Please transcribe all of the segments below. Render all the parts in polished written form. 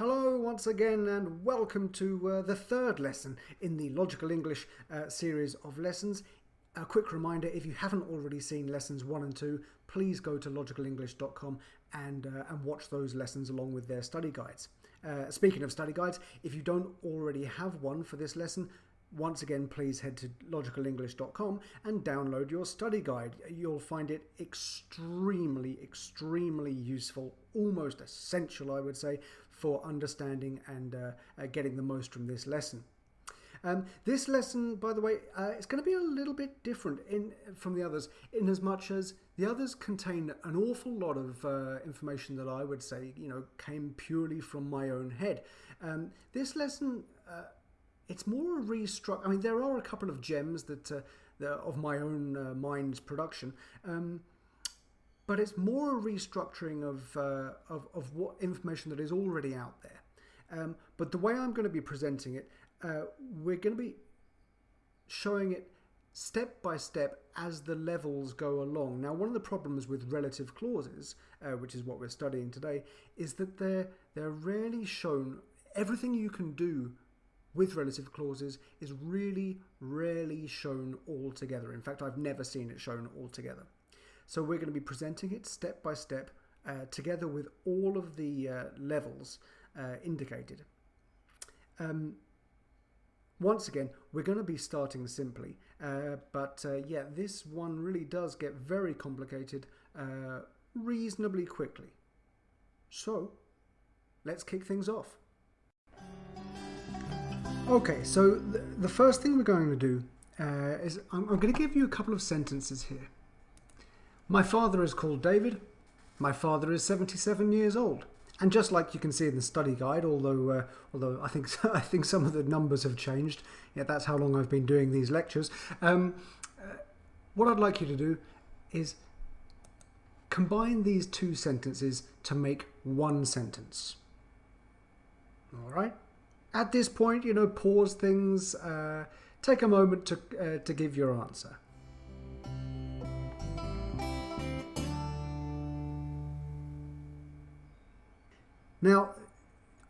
Hello once again and welcome to the third lesson in the Logical English series of lessons. A quick reminder, if you haven't already seen lessons 1 and 2, please go to logicalenglish.com and watch those lessons along with their study guides. Speaking of study guides, if you don't already have one for this lesson, once again, please head to logicalenglish.com and download your study guide. You'll find it extremely useful, almost essential, I would say, for understanding and getting the most from this lesson. This lesson, by the way, is going to be a little bit different from the others, in as much as the others contain an awful lot of information that I would say, came purely from my own head. This lesson, it's more a restructure. I mean, there are a couple of gems that of my own mind's production, but it's more a restructuring of what information that is already out there. But the way I'm going to be presenting it, we're going to be showing it step by step as the levels go along. Now, one of the problems with relative clauses, which is what we're studying today, is that they're rarely shown. Everything you can do with relative clauses is really rarely shown all together. In fact, I've never seen it shown all together. So we're going to be presenting it step by step, together with all of the levels indicated. Once again, we're going to be starting simply, but this one really does get very complicated reasonably quickly. So, let's kick things off. Okay, so the first thing we're going to do is I'm going to give you a couple of sentences here. My father is called David. My father is 77 years old. And just like you can see in the study guide, although I think some of the numbers have changed. Yeah, that's how long I've been doing these lectures. What I'd like you to do is combine these two sentences to make one sentence. All right. At this point, pause things. Take a moment to give your answer. Now,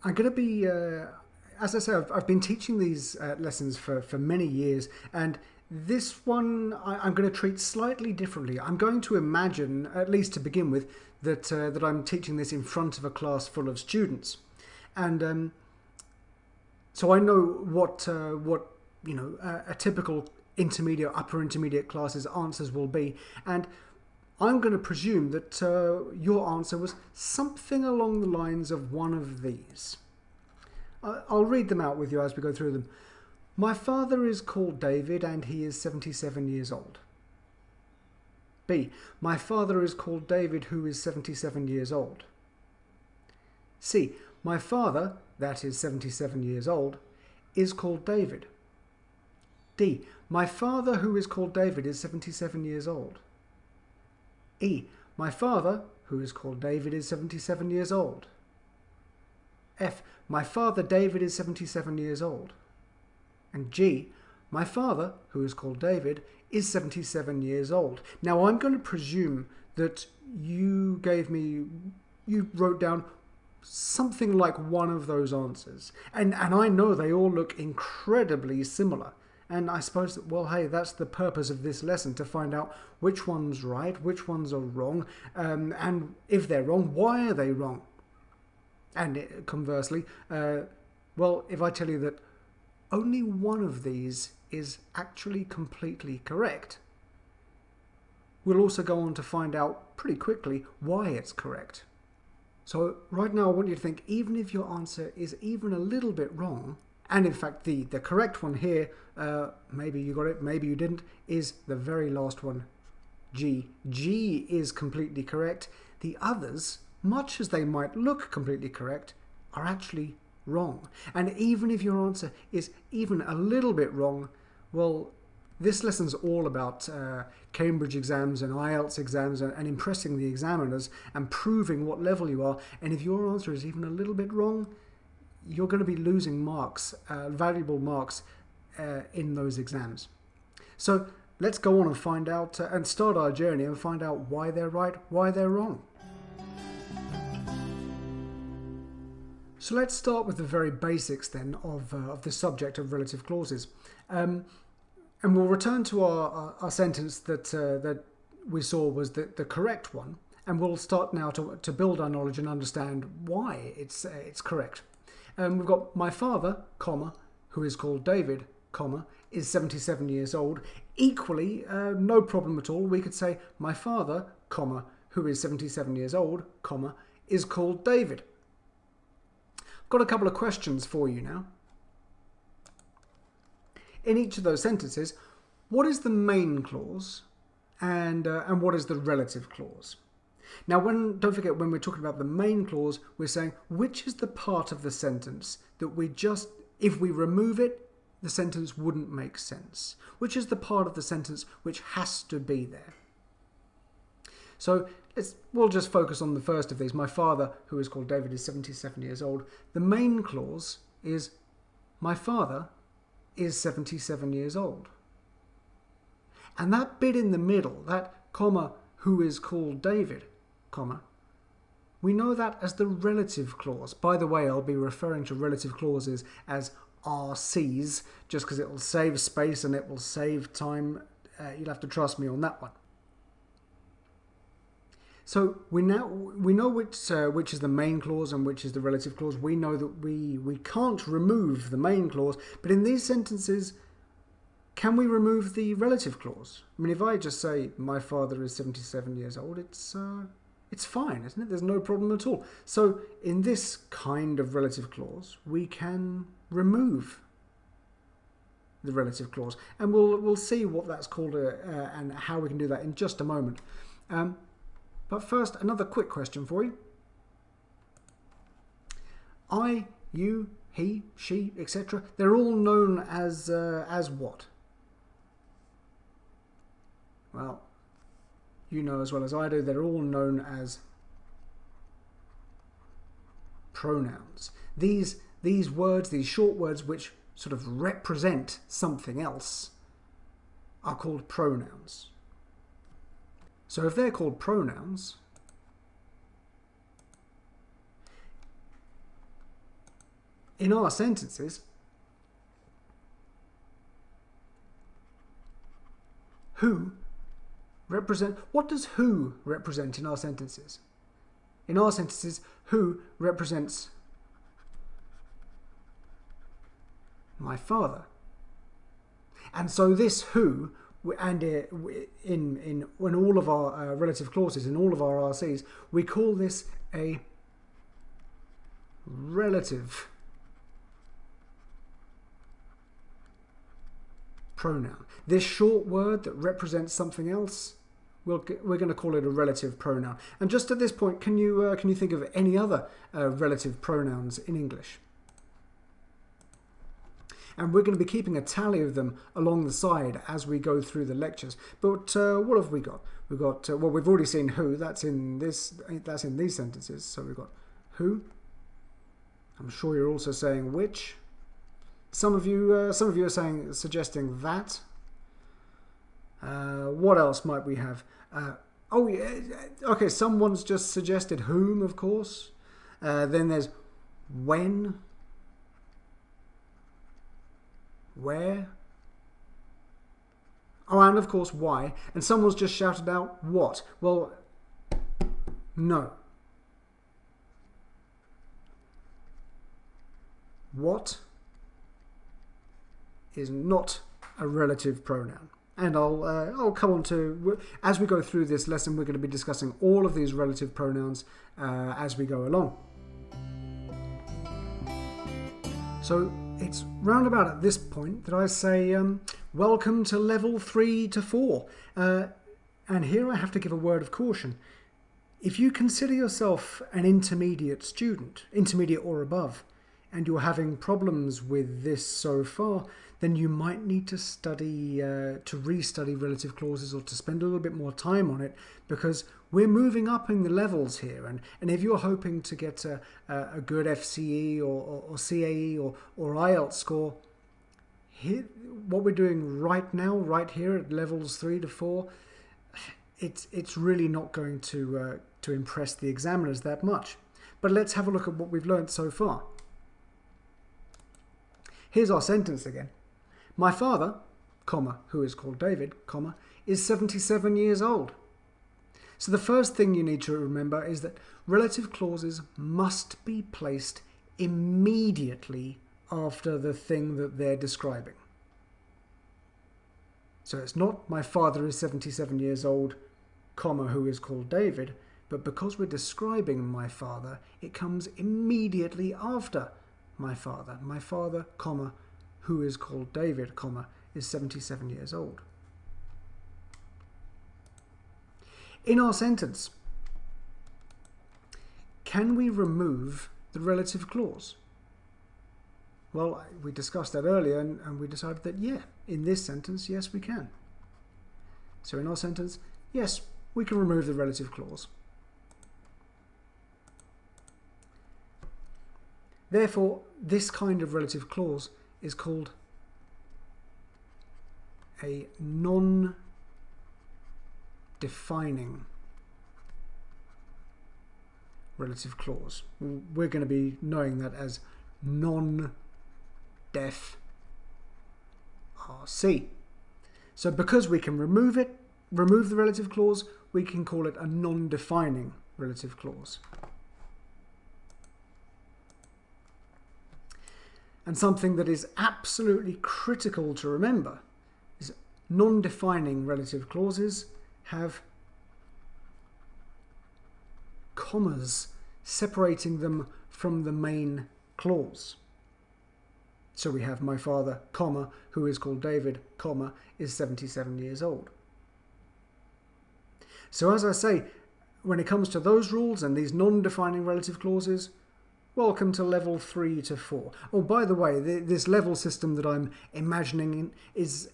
I'm going to be, as I said, I've been teaching these lessons for many years, and this one I'm going to treat slightly differently. I'm going to imagine, at least to begin with, that I'm teaching this in front of a class full of students, and so I know what a typical intermediate, upper intermediate classes answers will be, and I'm going to presume that your answer was something along the lines of one of these. I'll read them out with you as we go through them. My father is called David and he is 77 years old. B. My father is called David who is 77 years old. C. My father, that is 77 years old, is called David. D. My father who is called David is 77 years old. E. My father, who is called David, is 77 years old. F. My father, David, is 77 years old. And G. My father, who is called David, is 77 years old. Now, I'm going to presume that you wrote down something like one of those answers. And I know they all look incredibly similar. And I suppose that, well, hey, that's the purpose of this lesson, to find out which one's right, which ones are wrong, and if they're wrong, why are they wrong? And conversely, well, if I tell you that only one of these is actually completely correct, we'll also go on to find out pretty quickly why it's correct. So right now I want you to think, even if your answer is even a little bit wrong, and in fact, the correct one here, maybe you got it, maybe you didn't, is the very last one, G. G is completely correct. The others, much as they might look completely correct, are actually wrong. And even if your answer is even a little bit wrong, well, this lesson's all about Cambridge exams and IELTS exams and impressing the examiners and proving what level you are. And if your answer is even a little bit wrong, you're going to be losing marks, valuable marks in those exams. So let's go on and find out and start our journey and find out why they're right, why they're wrong. So let's start with the very basics then of the subject of relative clauses. And we'll return to our sentence that we saw was the correct one. And we'll start now to build our knowledge and understand why it's correct. We've got my father, comma, who is called David, comma, is 77 years old. Equally, no problem at all. We could say my father, comma, who is 77 years old, comma, is called David. I've got a couple of questions for you now. In each of those sentences, what is the main clause and what is the relative clause? Now, don't forget, when we're talking about the main clause, we're saying which is the part of the sentence that if we remove it, the sentence wouldn't make sense. Which is the part of the sentence which has to be there? So we'll just focus on the first of these. My father, who is called David, is 77 years old. The main clause is my father is 77 years old. And that bit in the middle, that comma, who is called David, comma, we know that as the relative clause. By the way, I'll be referring to relative clauses as RCs, just because it will save space and it will save time. You'll have to trust me on that one. So we know which is the main clause and which is the relative clause. We know that we can't remove the main clause, but in these sentences, can we remove the relative clause? I mean, if I just say my father is 77 years old, it's fine, isn't it? There's no problem at all. So in this kind of relative clause, we can remove the relative clause, and we'll see what that's called and how we can do that in just a moment. But first, another quick question for you. I, you, he, she, etc. They're all known as what? Well, you know as well as I do, they're all known as pronouns. These words, these short words which sort of represent something else, are called pronouns. So if they're called pronouns, in our sentences, what does who represent in our sentences? In our sentences, who represents my father. And so this who, and in all of our relative clauses, in all of our RCs, we call this a relative pronoun. This short word that represents something else, we're going to call it a relative pronoun. And just at this point, can you think of any other relative pronouns in English? And we're going to be keeping a tally of them along the side as we go through the lectures. But what have we got? We've got well, we've already seen who. That's in these sentences. So we've got who. I'm sure you're also saying which. Some of you are suggesting that. What else might we have? Oh, yeah, okay. Someone's just suggested whom, of course. Then there's when. Where? Oh, and of course why. And someone's just shouted out what? Well, no. What is not a relative pronoun. And I'll come on to, as we go through this lesson, we're going to be discussing all of these relative pronouns as we go along. So it's round about at this point that I say, welcome to level 3 to 4. And here I have to give a word of caution. If you consider yourself an intermediate student, intermediate or above, and you're having problems with this so far, then you might need to study, to restudy relative clauses, or to spend a little bit more time on it, because we're moving up in the levels here. And if you're hoping to get a good FCE or CAE or IELTS score, here, what we're doing right now, right here at levels 3 to 4, it's really not going to impress the examiners that much. But let's have a look at what we've learnt so far. Here's our sentence again. My father, comma, who is called David, comma, is 77 years old. So the first thing you need to remember is that relative clauses must be placed immediately after the thing that they're describing. So it's not my father is 77 years old, comma, who is called David, but because we're describing my father, it comes immediately after my father, comma, who is called David, comma, is 77 years old. In our sentence, can we remove the relative clause? Well, we discussed that earlier and we decided that, yeah, in this sentence, yes, we can. So in our sentence, yes, we can remove the relative clause. Therefore, this kind of relative clause is called a non-defining relative clause. We're going to be knowing that as non-def RC. So because we can remove the relative clause, we can call it a non-defining relative clause. And something that is absolutely critical to remember is non-defining relative clauses have commas separating them from the main clause. So we have my father, comma, who is called David, comma, is 77 years old. So as I say, when it comes to those rules and these non-defining relative clauses, welcome to level 3 to 4. Oh, by the way, this level system that I'm imagining is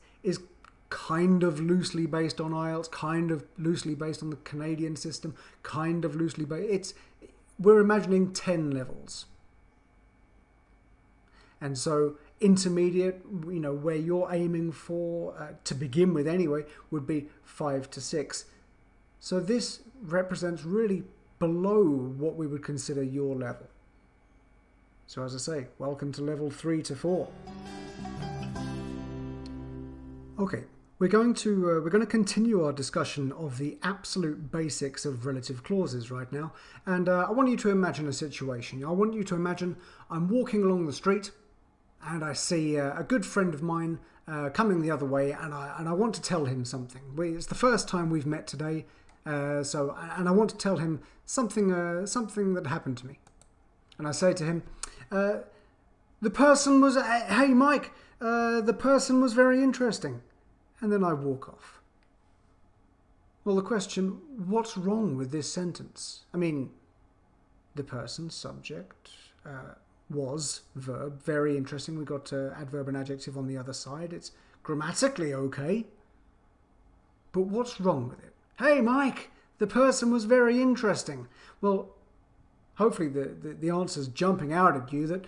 kind of loosely based on IELTS, kind of loosely based on the Canadian system, kind of loosely based. We're imagining 10 levels. And so intermediate, you know, where you're aiming for, to begin with anyway, would be 5 to 6. So this represents really below what we would consider your level. So as I say, welcome to level 3 to 4. Okay, we're going to continue our discussion of the absolute basics of relative clauses right now, and I want you to imagine a situation. I want you to imagine I'm walking along the street, and I see a good friend of mine coming the other way, and I want to tell him something. It's the first time we've met today, and I want to tell him something that happened to me. And I say to him, the person was, hey Mike, the person was very interesting. And then I walk off. Well, the question, what's wrong with this sentence? I mean, the person, subject, was, verb, very interesting. We've got adverb and adjective on the other side. It's grammatically okay. But what's wrong with it? Hey Mike, the person was very interesting. Well, hopefully the answer's jumping out at you that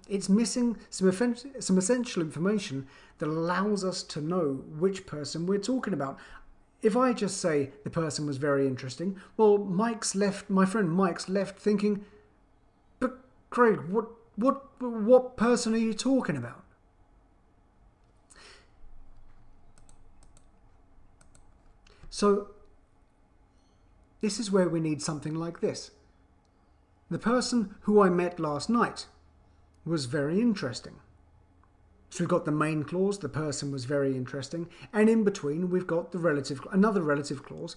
it's missing some essential information that allows us to know which person we're talking about. If I just say the person was very interesting, well, my friend Mike's left thinking, but Craig, what person are you talking about? So this is where we need something like this. The person who I met last night was very interesting. So we've got the main clause, the person was very interesting, and in between we've got the another relative clause,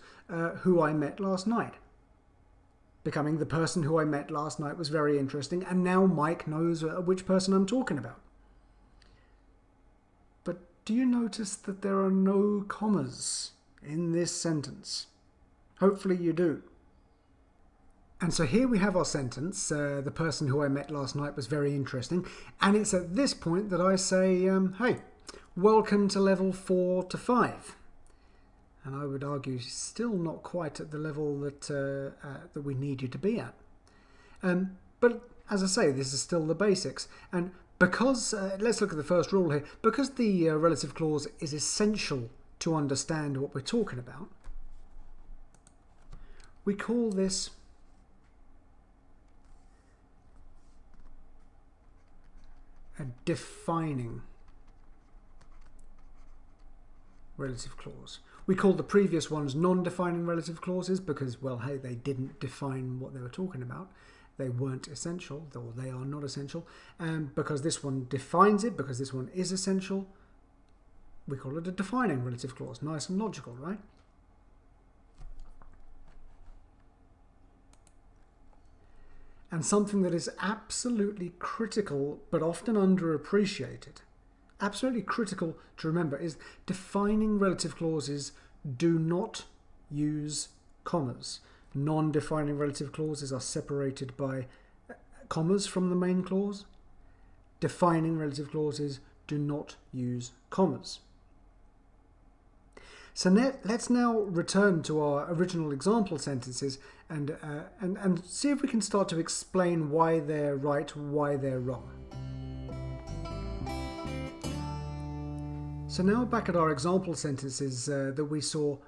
who I met last night. Becoming the person who I met last night was very interesting, and now Mike knows which person I'm talking about. But do you notice that there are no commas in this sentence? Hopefully you do. And so here we have our sentence, the person who I met last night was very interesting. And it's at this point that I say, hey, welcome to level 4 to 5. And I would argue still not quite at the level that we need you to be at. But as I say, this is still the basics. And because, let's look at the first rule here, because the relative clause is essential to understand what we're talking about, we call this a defining relative clause. We called the previous ones non-defining relative clauses because, well, hey, they didn't define what they were talking about. They weren't essential, or they are not essential. And because this one defines it, because this one is essential, we call it a defining relative clause. Nice and logical, right? And something that is absolutely critical, but often underappreciated, absolutely critical to remember, is defining relative clauses do not use commas. Non-defining relative clauses are separated by commas from the main clause. Defining relative clauses do not use commas. So let's now return to our original example sentences and see if we can start to explain why they're right, why they're wrong. So now back at our example sentences that we saw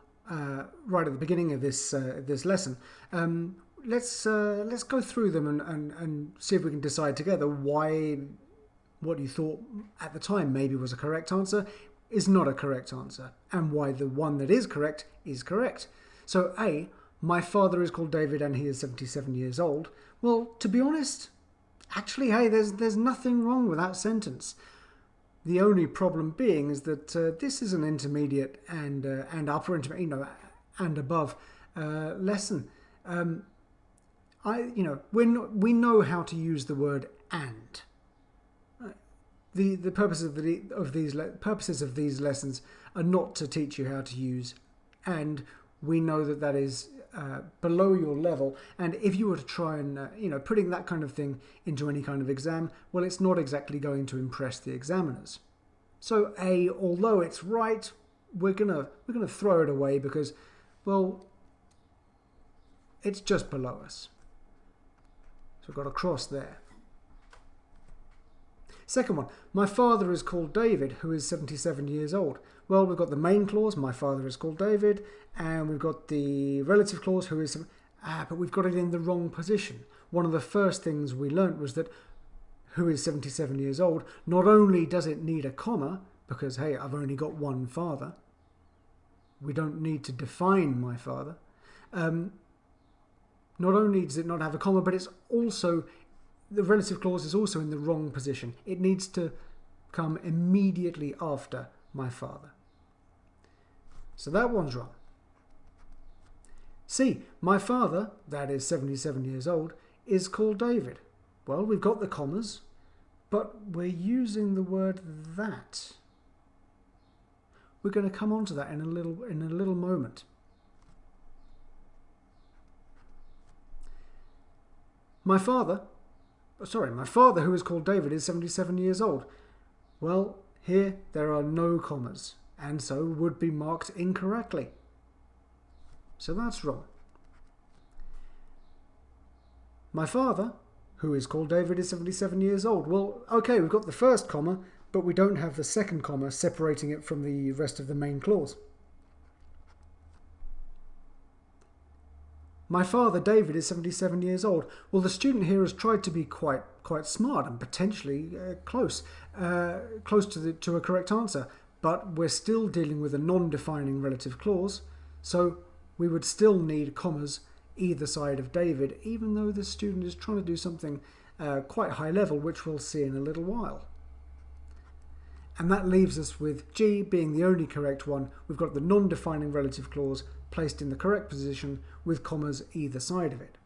right at the beginning of this lesson. Let's go through them and see if we can decide together why what you thought at the time maybe was a correct answer is not a correct answer, and why the one that is correct is correct. So A, my father is called David and he is 77 years old. Well, to be honest, actually, hey, there's nothing wrong with that sentence. The only problem being is that this is an intermediate and upper intermediate, and above lesson. We know how to use the word and. The purposes of these lessons are not to teach you how to use and. We know that is below your level, and if you were to try and putting that kind of thing into any kind of exam, well, it's not exactly going to impress the examiners. So A, although it's right, we're gonna throw it away because, well, it's just below us. So we've got a cross there. Second one, my father is called David, who is 77 years old. Well, we've got the main clause, my father is called David, and we've got the relative clause, who is... but we've got it in the wrong position. One of the first things we learnt was that who is 77 years old, not only does it need a comma, because, hey, I've only got one father. We don't need to define my father. Not only does it not have a comma, but it's also... The relative clause is also in the wrong position. It needs to come immediately after my father. So that one's wrong. C, my father, that is 77 years old, is called David. Well, we've got the commas, but we're using the word that. We're going to come on to that in a little moment. My father who is called David is 77 years old. Well, here there are no commas, and so would be marked incorrectly. So that's wrong. My father, who is called David, is 77 years old. Well, okay, we've got the first comma, but we don't have the second comma separating it from the rest of the main clause. My father, David, is 77 years old. Well, the student here has tried to be quite smart and potentially close to a correct answer. But we're still dealing with a non-defining relative clause, so we would still need commas either side of David, even though the student is trying to do something quite high level, which we'll see in a little while. And that leaves us with G being the only correct one. We've got the non-defining relative clause placed in the correct position with commas either side of it.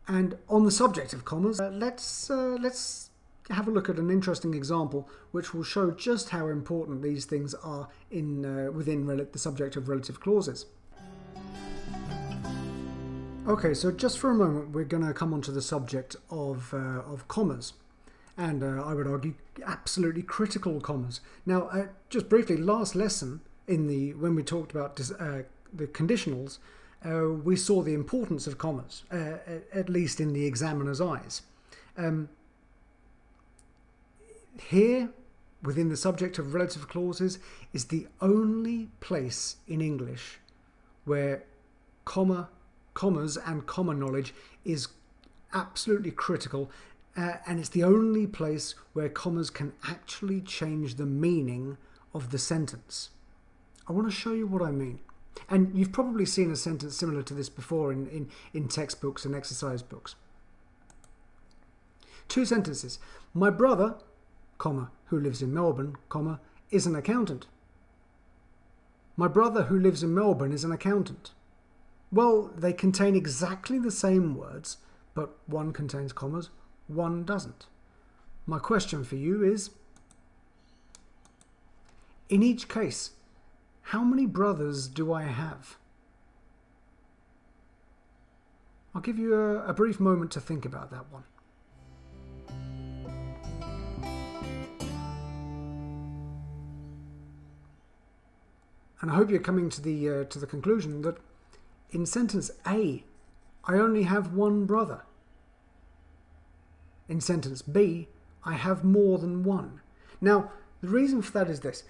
And on the subject of commas, let's have a look at an interesting example which will show just how important these things are within the subject of relative clauses. Okay, so just for a moment we're going to come onto the subject of commas. And I would argue absolutely critical commas. Now, just briefly, last lesson when we talked about the conditionals, we saw the importance of commas, at least in the examiner's eyes. Here, within the subject of relative clauses, is the only place in English where commas and comma knowledge is absolutely critical. and it's the only place where commas can actually change the meaning of the sentence. I want to show you what I mean. And you've probably seen a sentence similar to this before in textbooks and exercise books. Two sentences. My brother, comma, who lives in Melbourne, comma, is an accountant. My brother who lives in Melbourne is an accountant. Well, they contain exactly the same words, but one contains commas, one doesn't. My question for you is, in each case, how many brothers do I have? I'll give you a brief moment to think about that one. And I hope you're coming to the conclusion that in sentence A, I only have one brother. In sentence B, I have more than one. Now, the reason for that is this.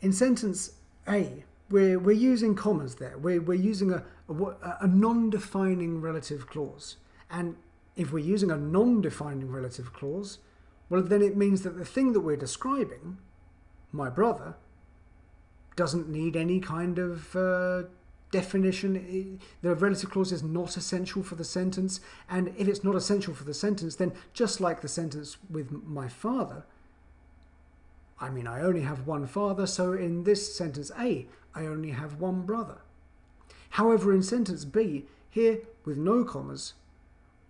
In sentence A, we're using commas there. We're using a non-defining relative clause. And if we're using a non-defining relative clause, well, then it means that the thing that we're describing, my brother, doesn't need any kind of definition. The relative clause is not essential for the sentence, and if it's not essential for the sentence, then just like the sentence with my father, I mean, I only have one father, so in this sentence A, I only have one brother. However, in sentence B, here with no commas,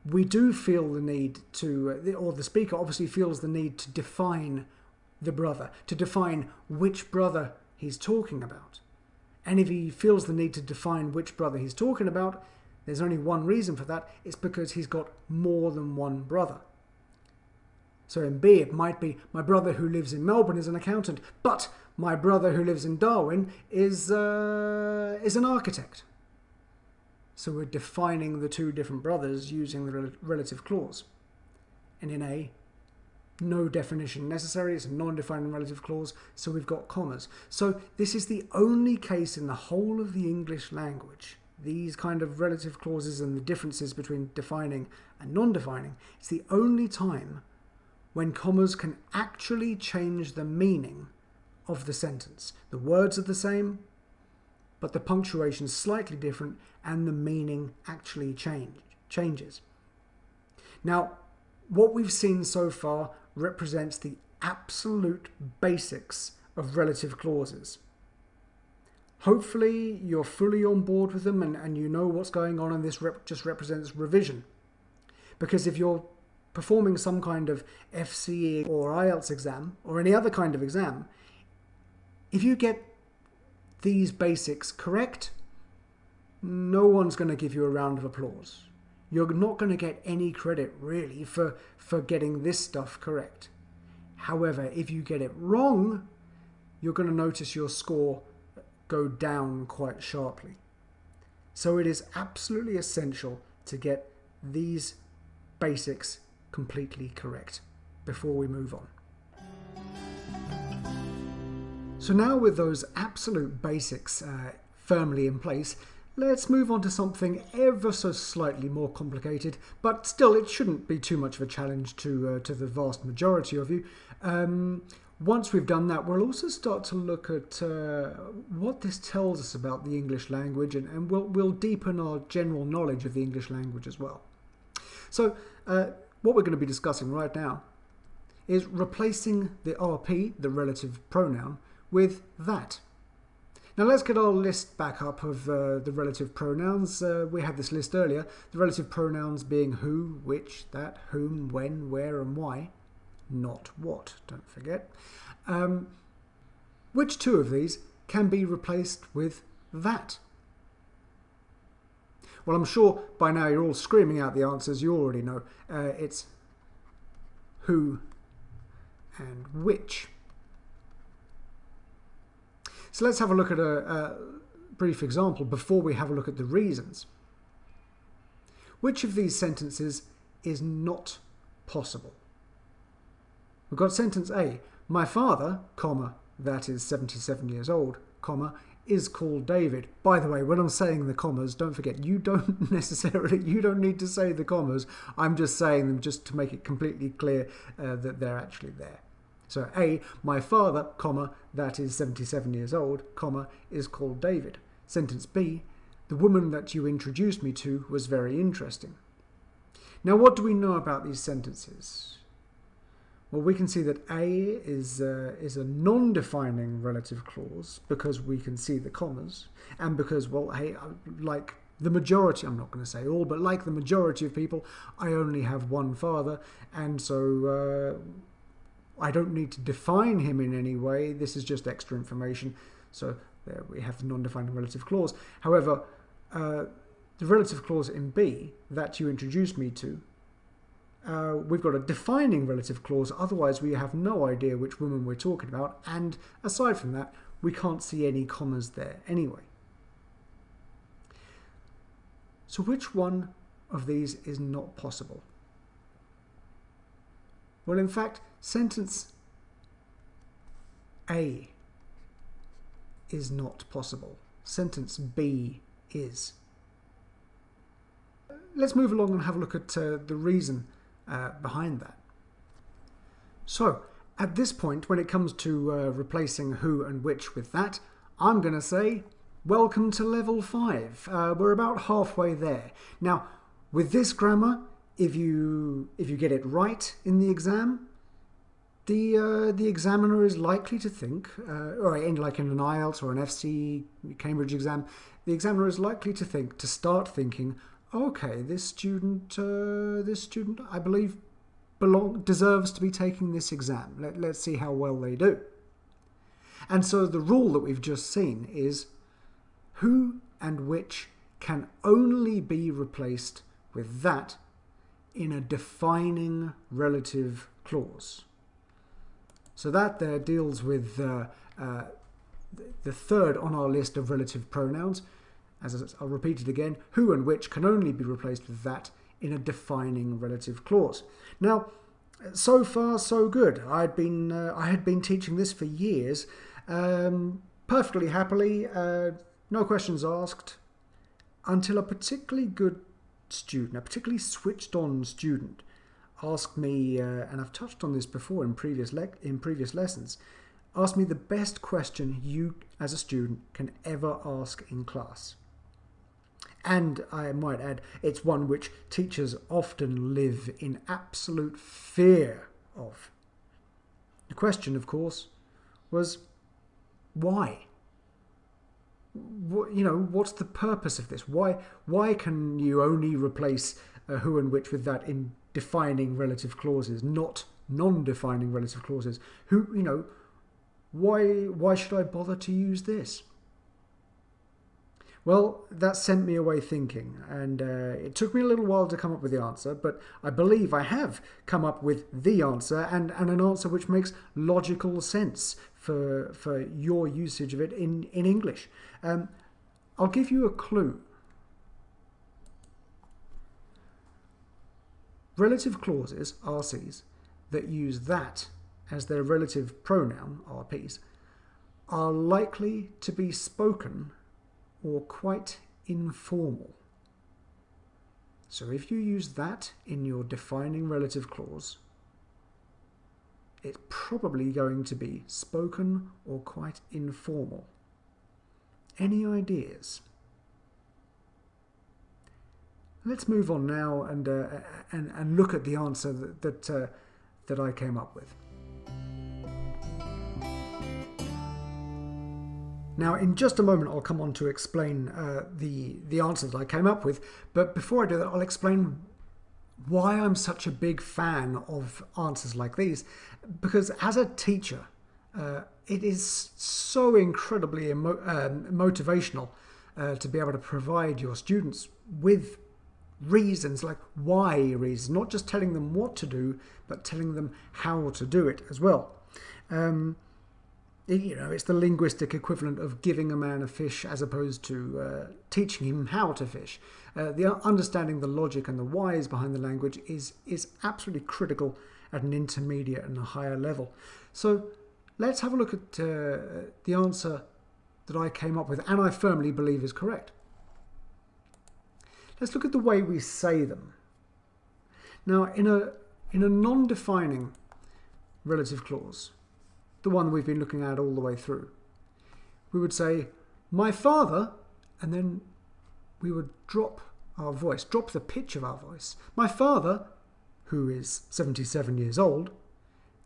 we do feel the need to, or the speaker obviously feels the need to define the brother, to define which brother he's talking about. And if he feels the need to define which brother he's talking about, there's only one reason for that. It's because he's got more than one brother. So in B, it might be, my brother who lives in Melbourne is an accountant, but my brother who lives in Darwin is an architect. So we're defining the two different brothers using the relative clause. And in A, no definition necessary. It's a non-defining relative clause, so we've got commas. So this is the only case in the whole of the English language, these kind of relative clauses and the differences between defining and non-defining, it's the only time when commas can actually change the meaning of the sentence. The words are the same, but the punctuation is slightly different and the meaning actually changes. Now, what we've seen so far represents the absolute basics of relative clauses. Hopefully you're fully on board with them and you know what's going on, and this just represents revision. Because if you're performing some kind of FCE or IELTS exam or any other kind of exam, if you get these basics correct, no one's going to give you a round of applause. You're not going to get any credit, really, for getting this stuff correct. However, if you get it wrong, you're going to notice your score go down quite sharply. So it is absolutely essential to get these basics completely correct before we move on. So now with those absolute basics firmly in place, let's move on to something ever so slightly more complicated, but still it shouldn't be too much of a challenge to the vast majority of you. Once we've done that, we'll also start to look at what this tells us about the English language, and we'll deepen our general knowledge of the English language as well. So what we're going to be discussing right now is replacing the RP, the relative pronoun, with that. Now let's get our list back up of the relative pronouns. We had this list earlier. The relative pronouns being who, which, that, whom, when, where and why. Not what, don't forget. Which two of these can be replaced with that? Well, I'm sure by now you're all screaming out the answers. You already know. It's who and which. So let's have a look at a brief example before we have a look at the reasons. Which of these sentences is not possible? We've got sentence A. My father, comma, that is 77 years old, comma, is called David. By the way, when I'm saying the commas, don't forget, you don't need to say the commas. I'm just saying them just to make it completely clear that they're actually there. So A, my father, comma, that is 77 years old, comma, is called David. Sentence B, the woman that you introduced me to was very interesting. Now, what do we know about these sentences? Well, we can see that A is a non-defining relative clause because we can see the commas, and because, well, hey, like the majority, I'm not going to say all, but like the majority of people, I only have one father, and so I don't need to define him in any way. This is just extra information. So there we have the non-defining relative clause. However, the relative clause in B, that you introduced me to, we've got a defining relative clause, otherwise we have no idea which woman we're talking about, and aside from that, we can't see any commas there anyway. So which one of these is not possible? Well, in fact, sentence A is not possible. Sentence B is. Let's move along and have a look at the reason behind that. So, at this point, when it comes to replacing who and which with that, I'm going to say, welcome to level 5. We're about halfway there. Now, with this grammar, if you get it right in the exam, the examiner is likely to think, or like in an IELTS or an FC Cambridge exam, the examiner is likely to start thinking, okay, this student, I believe, deserves to be taking this exam. Let's see how well they do. And so the rule that we've just seen is who and which can only be replaced with that in a defining relative clause. So that there deals with the third on our list of relative pronouns. As I'll repeat it again, who and which can only be replaced with that in a defining relative clause. Now, so far so good. I had been teaching this for years, perfectly happily, no questions asked, until a particularly good student, a particularly switched on student, asked me, and I've touched on this before in previous lessons, asked me the best question you as a student can ever ask in class. And I might add, it's one which teachers often live in absolute fear of. The question, of course, was why? What's the purpose of this? Why can you only replace who and which with that in defining relative clauses, not non-defining relative clauses? Why should I bother to use this? Well, that sent me away thinking, and it took me a little while to come up with the answer, but I believe I have come up with the answer, and an answer which makes logical sense for your usage of it in English. I'll give you a clue. Relative clauses, RCs, that use that as their relative pronoun, RPs, are likely to be spoken or quite informal. So if you use that in your defining relative clause, it's probably going to be spoken or quite informal. Any ideas? Let's move on now and look at the answer that I came up with. Now, in just a moment, I'll come on to explain the answer that I came up with. But before I do that, I'll explain why I'm such a big fan of answers like these. Because as a teacher, it is so incredibly motivational to be able to provide your students with reasons, like why reasons, not just telling them what to do, but telling them how to do it as well. It's the linguistic equivalent of giving a man a fish as opposed to teaching him how to fish. Understanding the logic and the whys behind the language is absolutely critical at an intermediate and a higher level. So let's have a look at the answer that I came up with and I firmly believe is correct. Let's look at the way we say them. Now, in a non-defining relative clause, the one we've been looking at all the way through, we would say, my father, and then we would drop our voice, drop the pitch of our voice. My father, who is 77 years old,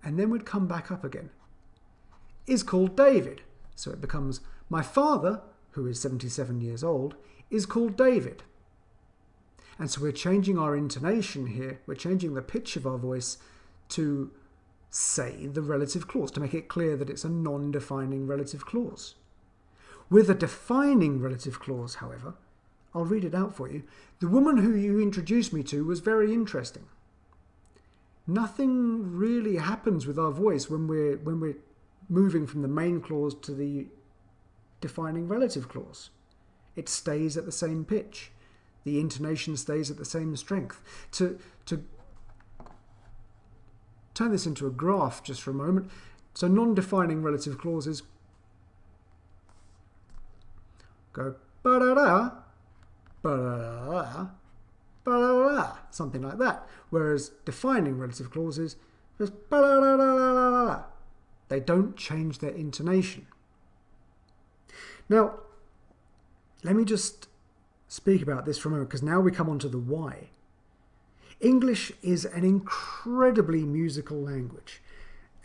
and then we'd come back up again, is called David. So it becomes, my father, who is 77 years old, is called David. And so we're changing our intonation here, we're changing the pitch of our voice to say the relative clause, to make it clear that it's a non-defining relative clause. With a defining relative clause, however, I'll read it out for you. The woman who you introduced me to was very interesting. Nothing really happens with our voice when we're moving from the main clause to the defining relative clause. It stays at the same pitch. The intonation stays at the same strength. To turn this into a graph just for a moment, so non-defining relative clauses go ba-da-da, ba-da-da, ba-da-da, something like that. Whereas defining relative clauses just ba-da-da-da-da-da-da. They don't change their intonation. Now, let me just speak about this for a moment, because now we come on to the why. English is an incredibly musical language,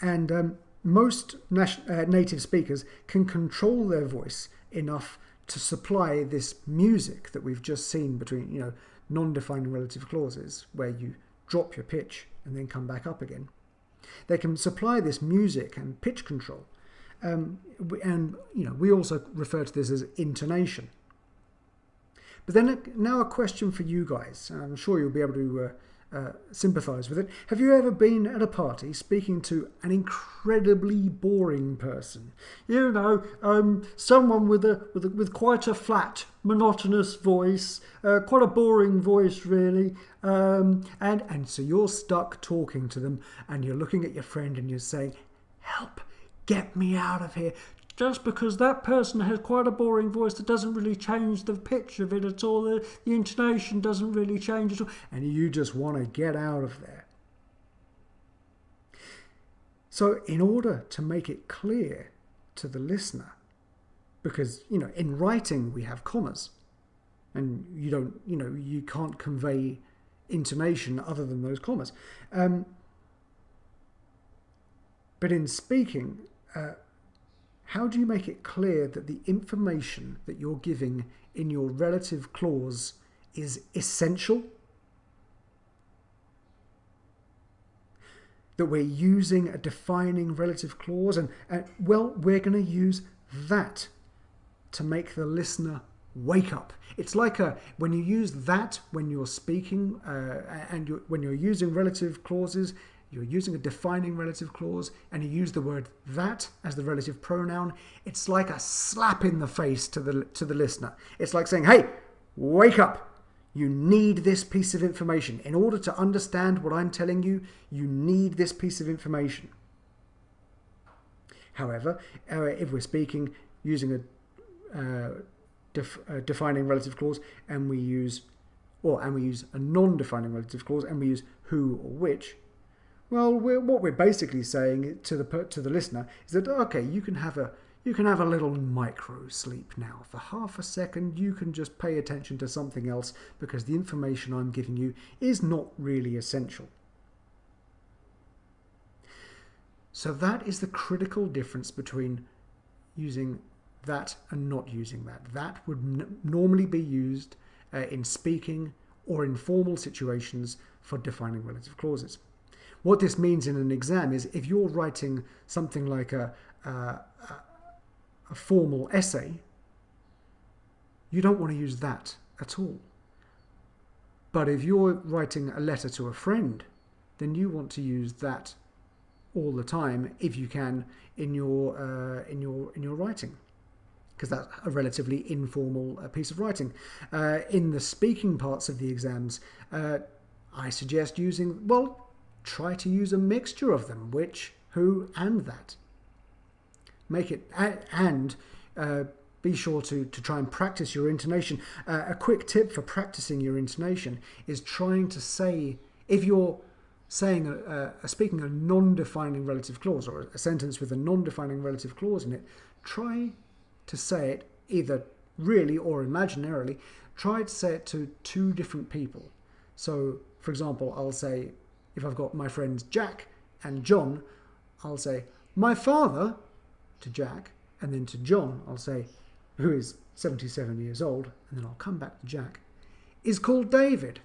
and most native speakers can control their voice enough to supply this music that we've just seen between, non-defining relative clauses, where you drop your pitch and then come back up again. They can supply this music and pitch control, and we also refer to this as intonation. But then now a question for you guys, and I'm sure you'll be able to sympathise with it. Have you ever been at a party speaking to an incredibly boring person? Someone with quite a flat, monotonous voice, quite a boring voice, really. And so you're stuck talking to them, and you're looking at your friend and you're saying, "Help, get me out of here." Just because that person has quite a boring voice that doesn't really change the pitch of it at all, the intonation doesn't really change at all, and you just want to get out of there. So in order to make it clear to the listener, because, in writing we have commas, and you can't convey intonation other than those commas. But in speaking, how do you make it clear that the information that you're giving in your relative clause is essential? That we're using a defining relative clause, and we're going to use that to make the listener wake up. It's like when you use that when you're speaking, when you're using relative clauses, you're using a defining relative clause, and you use the word that as the relative pronoun. It's like a slap in the face to the listener. It's like saying, "Hey, wake up! You need this piece of information. In order to understand what I'm telling you, you need this piece of information." However, if we're speaking using a defining relative clause, and we use a non-defining relative clause, and we use who or which, well, what we're basically saying to the listener is that, okay, you can have a little micro sleep now. For half a second, you can just pay attention to something else, because the information I'm giving you is not really essential. So that is the critical difference between using that and not using that. That would normally be used in speaking or in formal situations for defining relative clauses. What this means in an exam is, if you're writing something like a formal essay, you don't want to use that at all. But if you're writing a letter to a friend, then you want to use that all the time, if you can, in your writing, because that's a relatively informal piece of writing. In the speaking parts of the exams, I suggest try to use a mixture of them, which, who, and that. Make it, and be sure to try and practice your intonation. A quick tip for practicing your intonation is trying to say, if you're saying speaking a non-defining relative clause or a sentence with a non-defining relative clause in it, try to say it either really or imaginarily. Try to say it to two different people. So, for example, I'll say, if I've got my friends Jack and John, I'll say, my father, to Jack, and then to John, I'll say, who is 77 years old, and then I'll come back to Jack, is called David.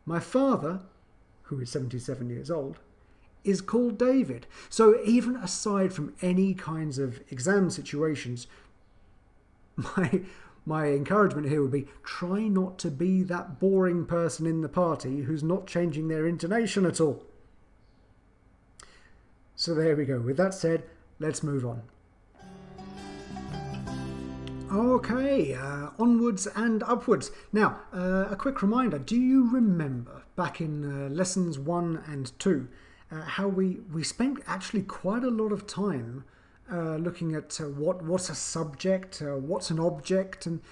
My father, who is 77 years old, is called David. So even aside from any kinds of exam situations, my encouragement here would be, try not to be that boring person in the party who's not changing their intonation at all. So there we go. With that said, let's move on. Okay, onwards and upwards. Now, a quick reminder. Do you remember back in lessons 1 and 2 how we spent actually quite a lot of time looking at what's a subject, what's an object, and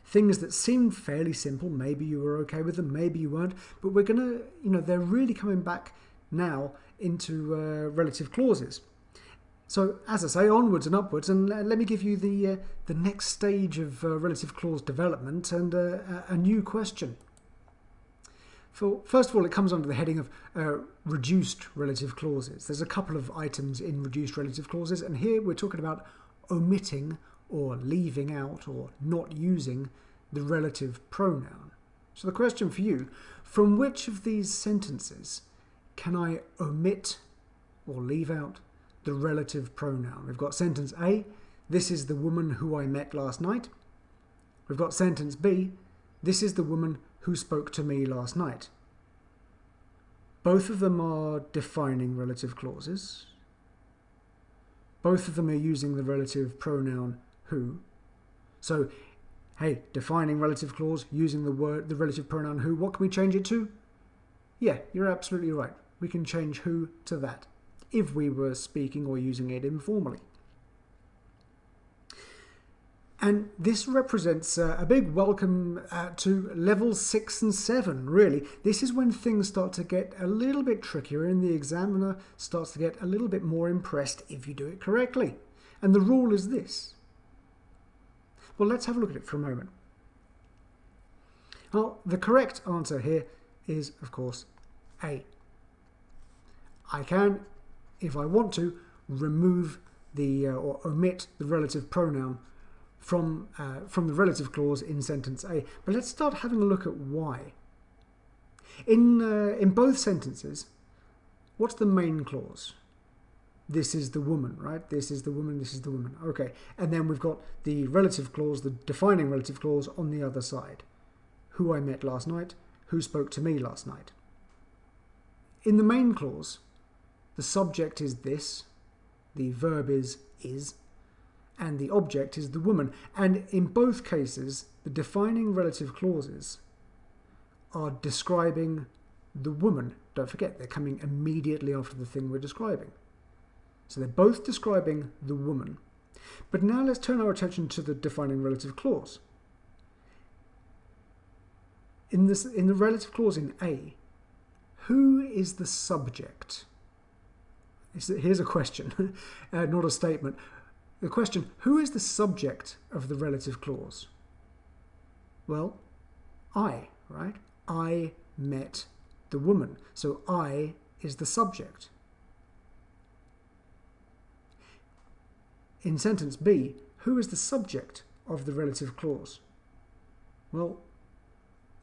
things that seemed fairly simple. Maybe you were okay with them, maybe you weren't. But we're going to, they're really coming back now into relative clauses. So, as I say, onwards and upwards, and let me give you the next stage of relative clause development and a new question. First of all, it comes under the heading of reduced relative clauses. There's a couple of items in reduced relative clauses, and here we're talking about omitting or leaving out or not using the relative pronoun. So the question for you, from which of these sentences can I omit or leave out the relative pronoun? We've got sentence A, this is the woman who I met last night. We've got sentence B, this is the woman who spoke to me last night. Both of them are defining relative clauses. Both of them are using the relative pronoun who. So, hey, defining relative clause, using the relative pronoun who, what can we change it to? Yeah, you're absolutely right. We can change who to that, if we were speaking or using it informally. And this represents a big welcome to level 6 and 7, really. This is when things start to get a little bit trickier and the examiner starts to get a little bit more impressed if you do it correctly. And the rule is this. Well, let's have a look at it for a moment. Well, the correct answer here is, of course, A. I can, if I want to, remove or omit the relative pronoun from the relative clause in sentence A. But let's start having a look at why. In both sentences, what's the main clause? This is the woman, right? This is the woman, this is the woman. Okay, and then we've got the relative clause, the defining relative clause on the other side. Who I met last night, who spoke to me last night. In the main clause, the subject is this, the verb is, and the object is the woman. And in both cases, the defining relative clauses are describing the woman. Don't forget, they're coming immediately after the thing we're describing. So they're both describing the woman. But now let's turn our attention to the defining relative clause. In the relative clause in A, who is the subject? Here's a question, not a statement. The question, who is the subject of the relative clause? Well, I, right? I met the woman. So I is the subject. In sentence B, who is the subject of the relative clause? Well,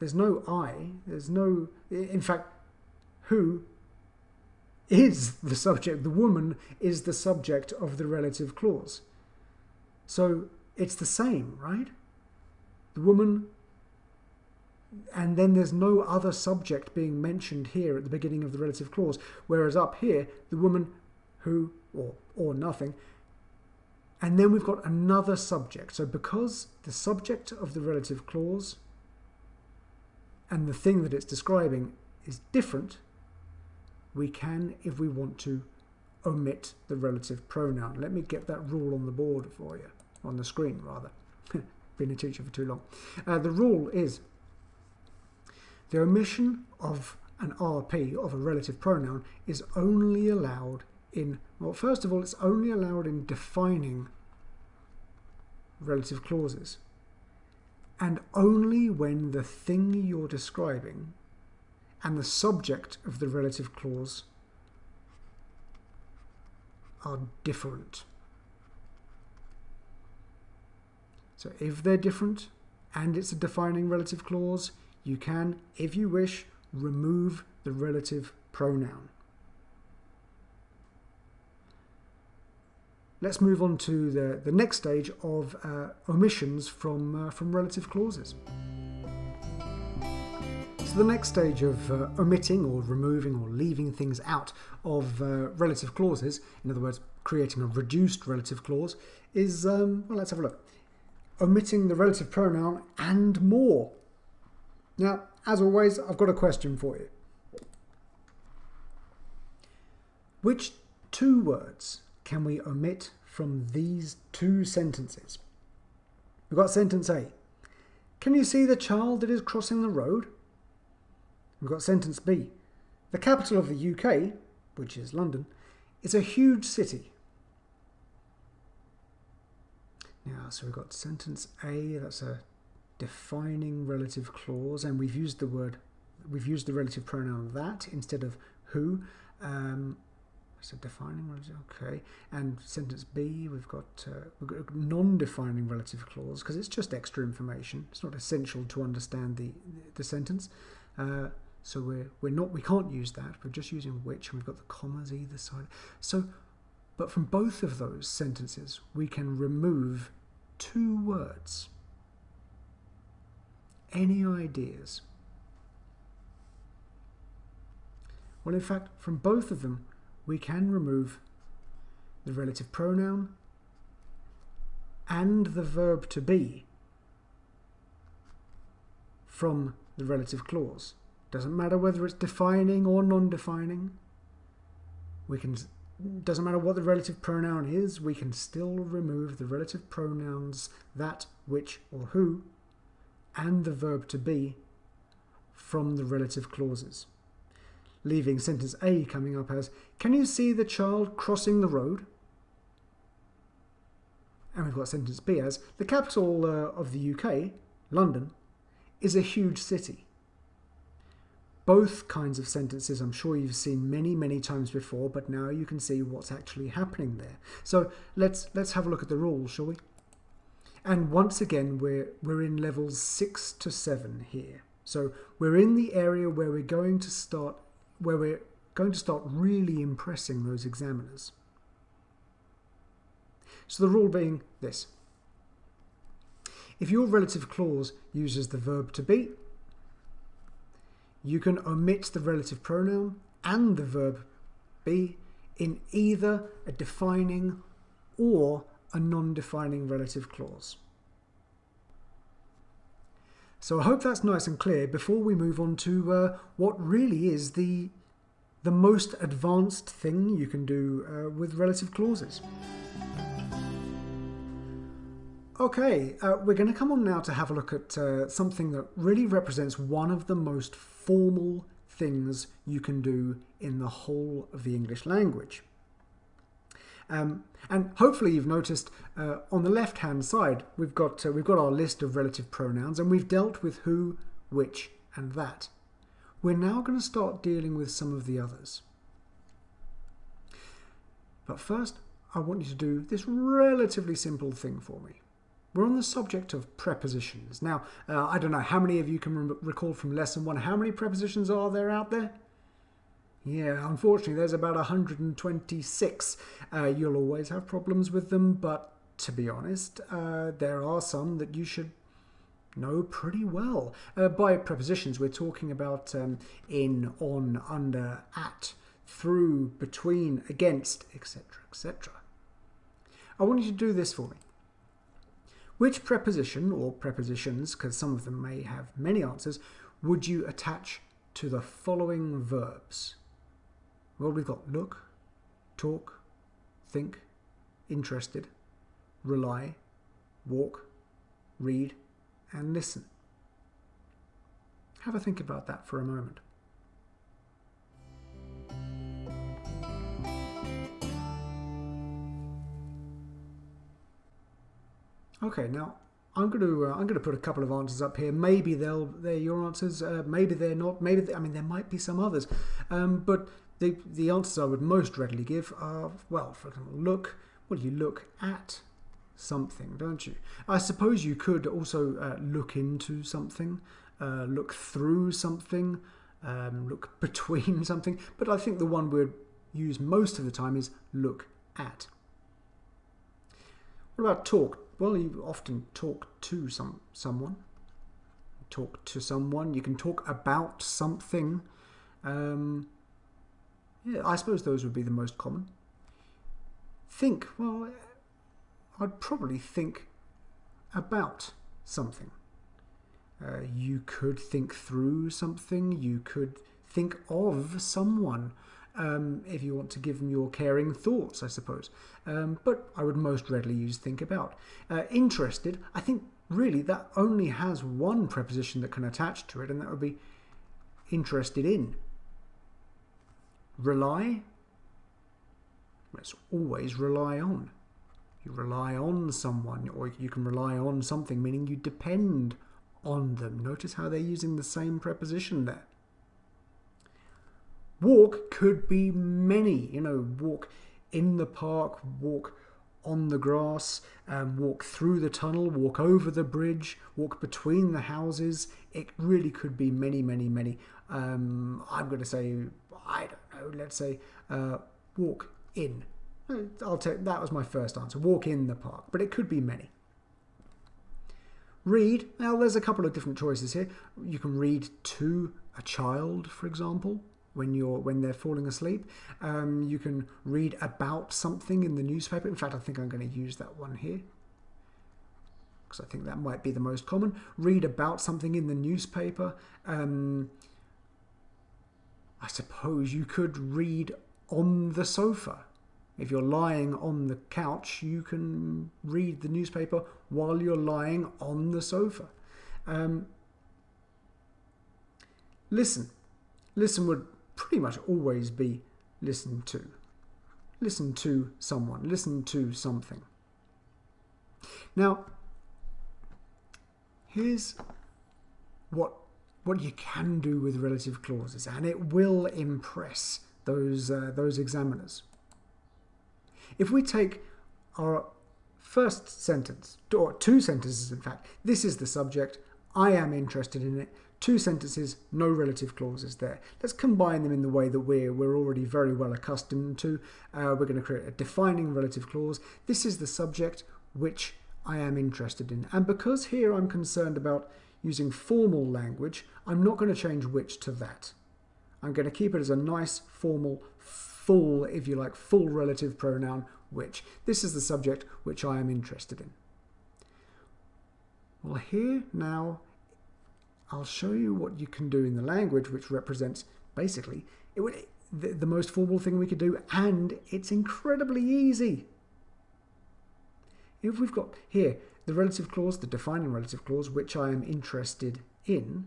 there's no I, there's no, in fact, who is the subject. The woman is the subject of the relative clause. So it's the same, right? The woman, and then there's no other subject being mentioned here at the beginning of the relative clause, whereas up here, the woman who, or nothing, and then we've got another subject. So because the subject of the relative clause and the thing that it's describing is different, we can, if we want to, omit the relative pronoun. Let me get that rule on the board for you. on the screen, rather. Been a teacher for too long. The rule is the omission of an RP, of a relative pronoun, is only allowed in, well, first of all, it's only allowed in defining relative clauses, and only when the thing you're describing and the subject of the relative clause are different. So if they're different and it's a defining relative clause, you can, if you wish, remove the relative pronoun. Let's move on to the next stage of omissions from relative clauses. So the next stage of omitting or removing or leaving things out of relative clauses, in other words, creating a reduced relative clause, is, well, let's have a look. Omitting the relative pronoun and more. Now, as always, I've got a question for you. Which two words can we omit from these two sentences? We've got sentence A. Can you see the child that is crossing the road? We've got sentence B. The capital of the UK, which is London, is a huge city. Now, so we've got sentence A, that's a defining relative clause, and we've used the relative pronoun that instead of who. So defining relative, okay. And sentence B, we've got a non-defining relative clause because it's just extra information. It's not essential to understand the sentence. So we can't use that. We're just using which, and we've got the commas either side. So, but from both of those sentences, we can remove two words. Any ideas? Well, in fact, from both of them, we can remove the relative pronoun and the verb to be from the relative clause. Doesn't matter whether it's defining or non-defining. Doesn't matter what the relative pronoun is, we can still remove the relative pronouns that, which, or who, and the verb to be from the relative clauses. Leaving sentence A coming up as, can you see the child crossing the road? And we've got sentence B as, the capital of the UK, London, is a huge city. Both kinds of sentences I'm sure you've seen many, many times before, but now you can see what's actually happening there. So let's have a look at the rules, shall we? And once again, we're in levels 6 to 7 here. So we're in the area where we're going to start really impressing those examiners. So the rule being this. If your relative clause uses the verb to be, you can omit the relative pronoun and the verb be in either a defining or a non-defining relative clause. So I hope that's nice and clear before we move on to what really is the most advanced thing you can do with relative clauses. Okay, we're going to come on now to have a look at something that really represents one of the most formal things you can do in the whole of the English language. And hopefully you've noticed on the left-hand side we've got our list of relative pronouns, and we've dealt with who, which, and that. We're now going to start dealing with some of the others. But first, I want you to do this relatively simple thing for me. We're on the subject of prepositions. Now, I don't know how many of you can recall from lesson 1, how many prepositions are there out there? Yeah, unfortunately, there's about 126. You'll always have problems with them, but to be honest, there are some that you should know pretty well. By prepositions, we're talking about in, on, under, at, through, between, against, etc., etc. I want you to do this for me. Which preposition, or prepositions, because some of them may have many answers, would you attach to the following verbs? Well, we've got look, talk, think, interested, rely, walk, read, and listen. Have a think about that for a moment. Okay, now I'm going to put a couple of answers up here. Maybe they're your answers. Maybe they're not. I mean, there might be some others. But the answers I would most readily give are, well, for example, look. Well, you look at something, don't you? I suppose you could also look into something, look through something, look between something. But I think the one we'd use most of the time is look at. What about talk? Well, you often talk to someone. Talk to someone. You can talk about something. Yeah, I suppose those would be the most common. Think. Well, I'd probably think about something. You could think through something. You could think of someone. If you want to give them your caring thoughts, I suppose. But I would most readily use think about. Interested, I think really that only has one preposition that can attach to it, and that would be interested in. Rely, let's always rely on. You rely on someone, or you can rely on something, meaning you depend on them. Notice how they're using the same preposition there. Walk could be many, walk in the park, walk on the grass, walk through the tunnel, walk over the bridge, walk between the houses. It really could be many, many, many. I'm going to say, I don't know, let's say walk in. I'll take that was my first answer, walk in the park, but it could be many. Read, now there's a couple of different choices here. You can read to a child, for example, when they're falling asleep. You can read about something in the newspaper. In fact, I think I'm going to use that one here, because I think that might be the most common. Read about something in the newspaper. I suppose you could read on the sofa. If you're lying on the couch, you can read the newspaper while you're lying on the sofa. Listen. Listen would pretty much always be listen to. Listen to someone. Listen to something. Now, here's what you can do with relative clauses, and it will impress those examiners. If we take our first sentence, or two sentences in fact, this is the subject, I am interested in it, two sentences, no relative clauses there. Let's combine them in the way that we're already very well accustomed to. We're going to create a defining relative clause. This is the subject which I am interested in. And because here I'm concerned about using formal language, I'm not going to change which to that. I'm going to keep it as a nice formal full, if you like, full relative pronoun which. This is the subject which I am interested in. Well, here now I'll show you what you can do in the language which represents basically the most formal thing we could do, and it's incredibly easy. If we've got here the relative clause, the defining relative clause, which I am interested in,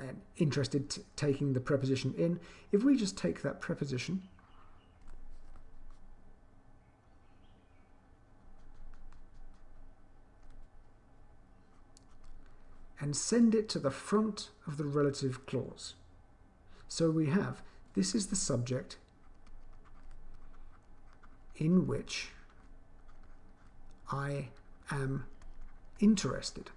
and interested taking the preposition in, if we just take that preposition and send it to the front of the relative clause. So we have, this is the subject in which I am interested.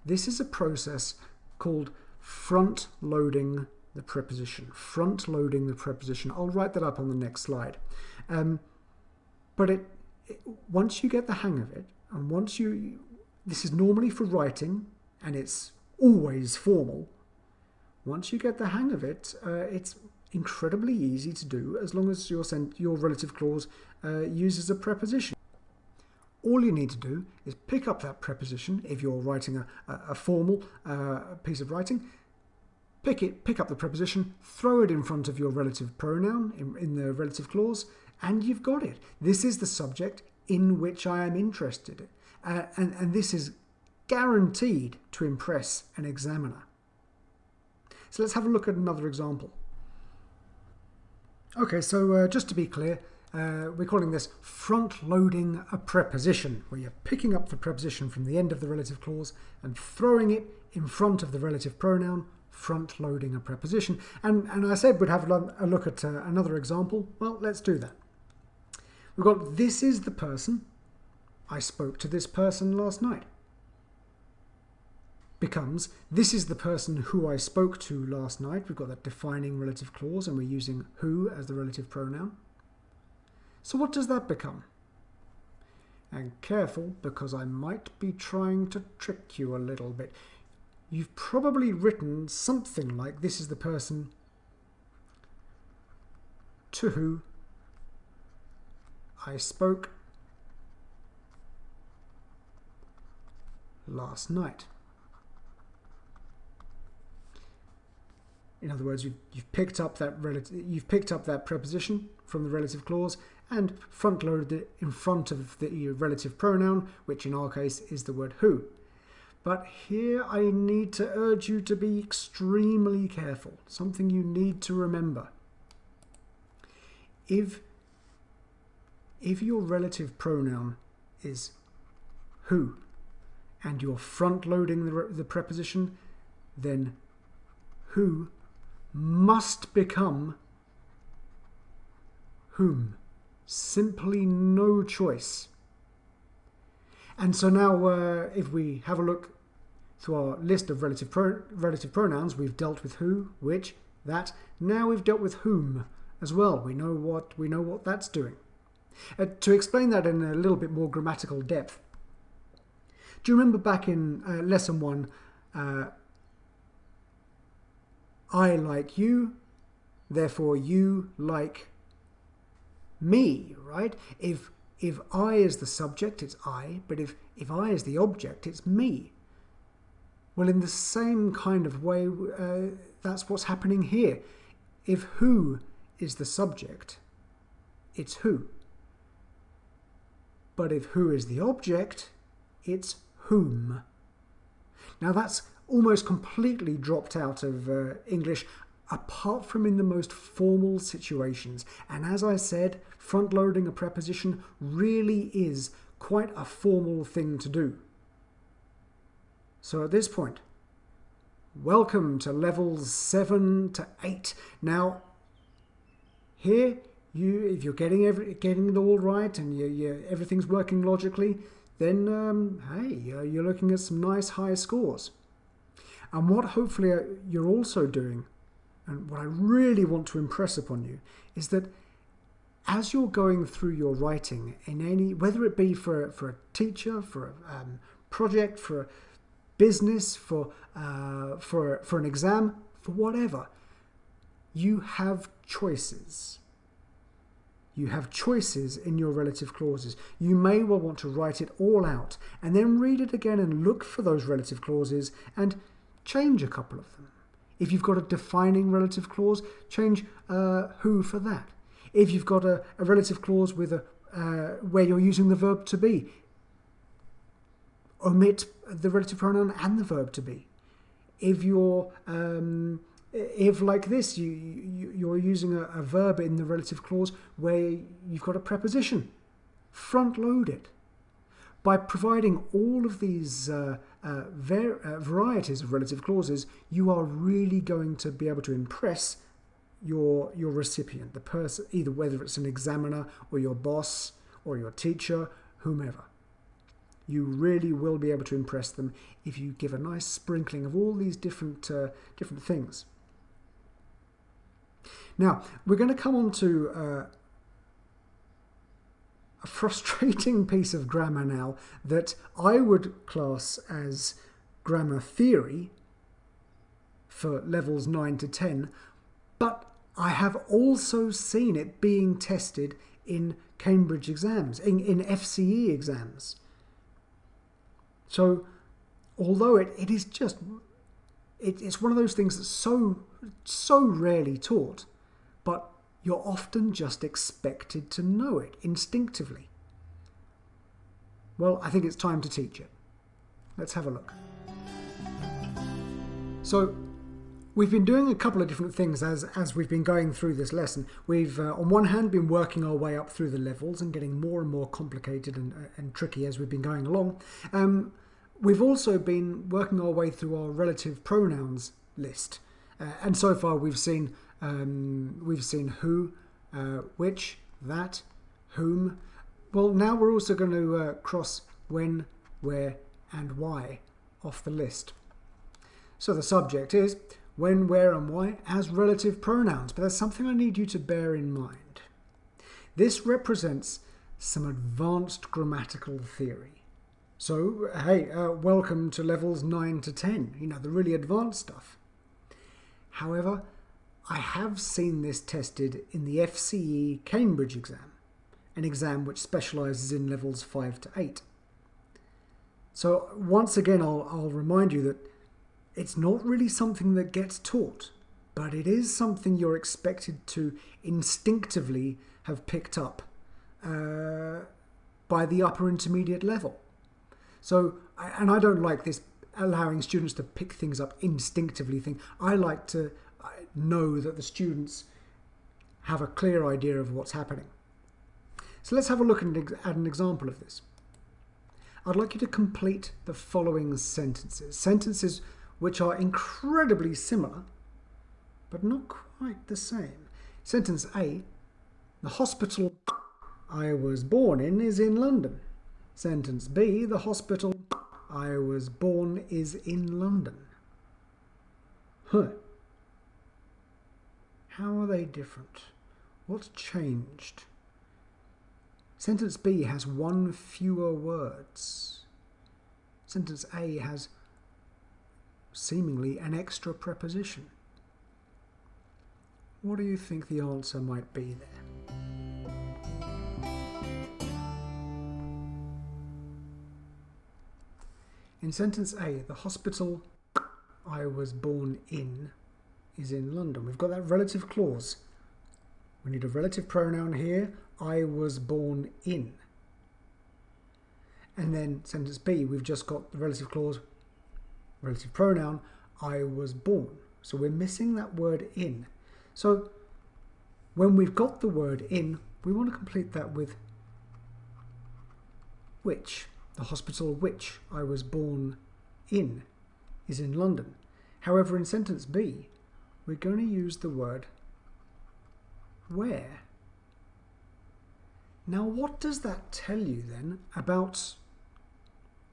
This is a process called front-loading the preposition. Front-loading the preposition. I'll write that up on the next slide. But once you get the hang of it, and this is normally for writing, and it's always formal. Once you get the hang of it, it's incredibly easy to do as long as your relative clause uses a preposition. All you need to do is pick up that preposition if you're writing a formal piece of writing. Pick up the preposition, throw it in front of your relative pronoun in the relative clause, and you've got it. This is the subject in which I am interested. And this is guaranteed to impress an examiner. So let's have a look at another example. Okay, so just to be clear, we're calling this front-loading a preposition, where you're picking up the preposition from the end of the relative clause and throwing it in front of the relative pronoun, front-loading a preposition. And I said we'd have a look at another example. Well, let's do that. We've got, this is the person. I spoke to this person last night. Becomes, this is the person who I spoke to last night. We've got that defining relative clause and we're using who as the relative pronoun. So what does that become? And careful, because I might be trying to trick you a little bit. You've probably written something like, this is the person to who I spoke last night. In other words, you've picked up that preposition from the relative clause and front-loaded it in front of the relative pronoun, which in our case is the word who. But here I need to urge you to be extremely careful. Something you need to remember. If your relative pronoun is who and you're front-loading the preposition, then who must become whom. Simply no choice. And so now if we have a look through our list of relative pronouns, we've dealt with who, which, that. Now we've dealt with whom as well. We know what that's doing. To explain that in a little bit more grammatical depth, do you remember back in lesson 1, I like you, therefore you like me, right? If I is the subject, it's I, but if I is the object, it's me. Well, in the same kind of way, that's what's happening here. If who is the subject, it's who. But if who is the object, it's whom. Now that's almost completely dropped out of English, apart from in the most formal situations. And as I said, front-loading a preposition really is quite a formal thing to do. So at this point, welcome to levels 7 to 8. Now, here, if you're getting it all right and everything's working logically, then hey, you're looking at some nice high scores. And what hopefully you're also doing, and what I really want to impress upon you, is that as you're going through your writing in any, whether it be for a teacher, for a project, for a business, for an exam, for whatever, you have choices. You have choices in your relative clauses. You may well want to write it all out and then read it again and look for those relative clauses and change a couple of them. If you've got a defining relative clause, change who for that. If you've got a relative clause with where you're using the verb to be, omit the relative pronoun and the verb to be. If you're if like this, you're using a verb in the relative clause where you've got a preposition, front load it. By providing all of these varieties of relative clauses, you are really going to be able to impress your recipient, the person, either whether it's an examiner or your boss or your teacher, whomever. You really will be able to impress them if you give a nice sprinkling of all these different things. Now, we're going to come on to a frustrating piece of grammar now that I would class as grammar theory for levels 9 to 10, but I have also seen it being tested in Cambridge exams, in FCE exams. So, although it is just, it's one of those things that's so rarely taught, but you're often just expected to know it instinctively. Well, I think it's time to teach it. Let's have a look. So, we've been doing a couple of different things as we've been going through this lesson. We've, on one hand, been working our way up through the levels and getting more and more complicated and tricky as we've been going along. We've also been working our way through our relative pronouns list. And so far we've seen who, which, that, whom. Well, now we're also going to cross when, where, and why off the list. So the subject is when, where, and why as relative pronouns, but there's something I need you to bear in mind. This represents some advanced grammatical theory. So, hey, welcome to levels 9 to 10, you know, the really advanced stuff. However, I have seen this tested in the FCE Cambridge exam, an exam which specialises in levels 5 to 8. So once again, I'll remind you that it's not really something that gets taught, but it is something you're expected to instinctively have picked up by the upper intermediate level. So, and I don't like this allowing students to pick things up instinctively thing. I like to know that the students have a clear idea of what's happening. So let's have a look at an example of this. I'd like you to complete the following sentences. Sentences which are incredibly similar, but not quite the same. Sentence A, the hospital I was born in is in London. Sentence B, the hospital I was born is in London. Huh. How are they different? What's changed? Sentence B has one fewer words. Sentence A has seemingly an extra preposition. What do you think the answer might be there? In sentence A, the hospital I was born in is in London. We've got that relative clause. We need a relative pronoun here. I was born in. And then sentence B, we've just got the relative clause, relative pronoun, I was born. So we're missing that word in. So when we've got the word in, we want to complete that with which. The hospital which I was born in is in London. However, in sentence B, we're going to use the word where. Now, what does that tell you then about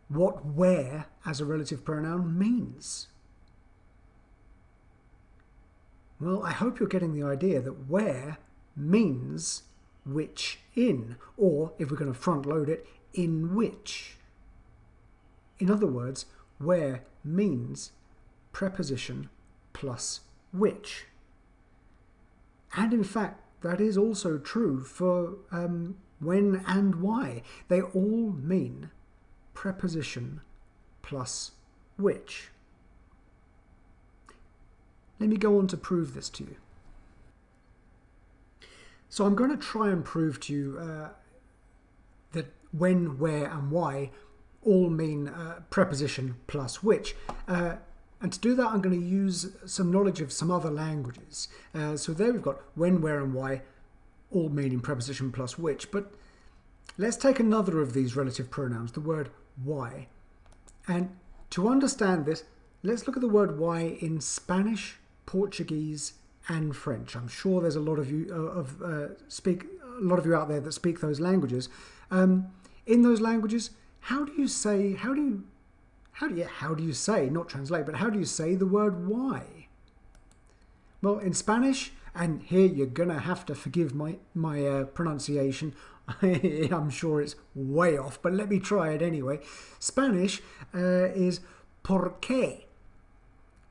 what where as a relative pronoun means? Well, I hope you're getting the idea that where means which in, or if we're going to front load it, in which. In other words, where means preposition plus which. And in fact, that is also true for when and why. They all mean preposition plus which. Let me go on to prove this to you. So I'm going to try and prove to you that when, where, and why all mean preposition plus which. And to do that, I'm going to use some knowledge of some other languages. So there we've got when, where, and why all meaning preposition plus which. But let's take another of these relative pronouns, the word why. And to understand this, let's look at the word why in Spanish, Portuguese, and French. I'm sure there's a lot of you out there that speak those languages. In those languages, how do you say, not translate, but how do you say the word why? Well, in Spanish, and here you're going to have to forgive my pronunciation. I'm sure it's way off, but let me try it anyway. Spanish is por qué.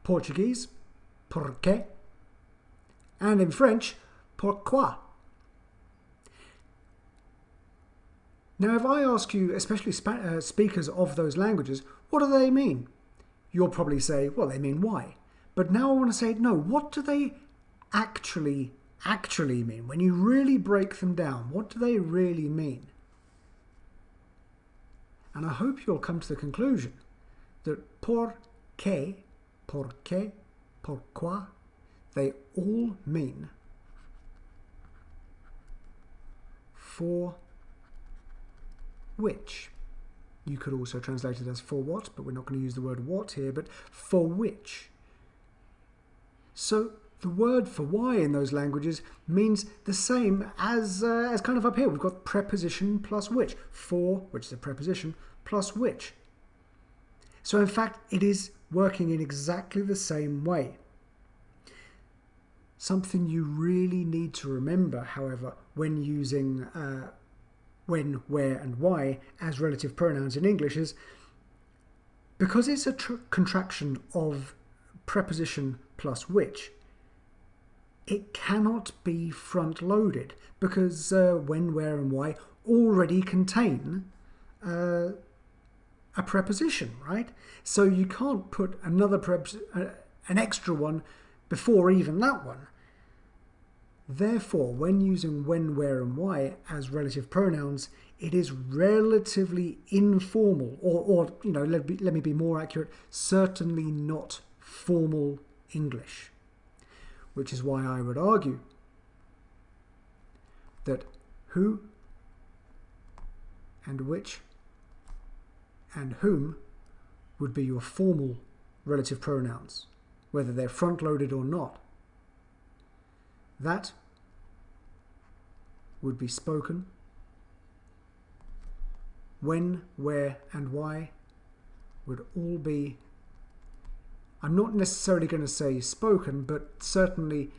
Portuguese, por qué. And in French, pourquoi. Now, if I ask you, especially speakers of those languages, what do they mean? You'll probably say, well, they mean why. But now I want to say, no, what do they actually mean? When you really break them down, what do they really mean? And I hope you'll come to the conclusion that por qué, pourquoi, they all mean for which. You could also translate it as for what, but we're not going to use the word what here, but for which. So the word for why in those languages means the same as kind of up here. We've got preposition plus which. For, which is a preposition, plus which. So in fact, it is working in exactly the same way. Something you really need to remember, however, when using when, where and why as relative pronouns in English is because it's a contraction of preposition plus which, it cannot be front-loaded because when, where and why already contain a preposition, right? So you can't put another an extra one before even that one. Therefore, when using when, where and why as relative pronouns, it is relatively informal, or you know, let me be more accurate, certainly not formal English. Which is why I would argue that who and which and whom would be your formal relative pronouns, whether they're front-loaded or not. That would be spoken. When, where and why would all be, I'm not necessarily going to say spoken, but certainly